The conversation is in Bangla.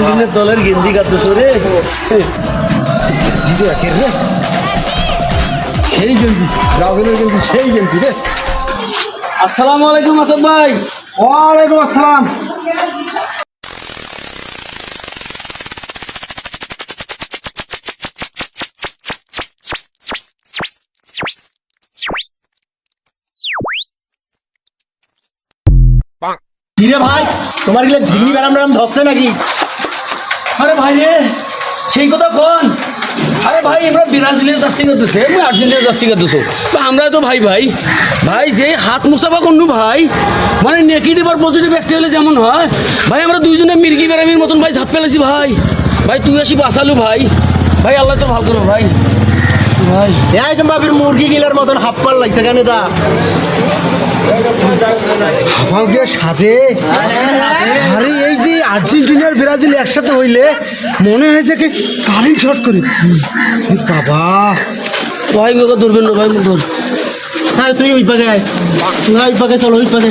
আর্জেন্টিনার দলের গেঞ্জি কাটতেছো রে? সেই গেঞ্জি, ব্রাজিলের গেঞ্জি, সেই গেঞ্জি রে। আসসালামু আলাইকুম আসাদ ভাই। ওয়ালাইকুম আসসালাম। কিরে ভাই, তোমার গেলে ঝিগনি ব্যারাম ব্যারাম ধরছে নাকি? আরে ভাই রে, সেই কথা কোন? আরে ভাই আমরা ব্রাজিলের জার্সি করতেছে, আমি আর্জেন্টিনার জার্সি করতেছো, তো আমরা তো ভাই ভাই ভাই যে হাত মুসাফা করনু ভাই, মানে নেগেটিভ আর পজিটিভ একটা হলে যেমন হয় ভাই, আমরা দুইজনে মির্গি বেরামির মতন ভাই ঝাপ ফেলেছি ভাই। ভাই তুই আসি বাঁচালু ভাই, ভাই আল্লাহ তো ভালো করো ভাই। ভাই একদম বাবির মুরগি গিলার মতন হাপ্পার লাগছে কেন দা? হাফাউকের সাথে আরে এই যে আর্জেন্টিনার ব্রাজিল একসাথে হইলে মনে হয় যে কি কারেন্ট শর্ট করে বাবা। ভাই ওকে ধরবেন না ভাই, মুখ ধর। হ্যাঁ তুই ওই পাকে আয়, তুই ওই পাকে চলো, ওই পাকে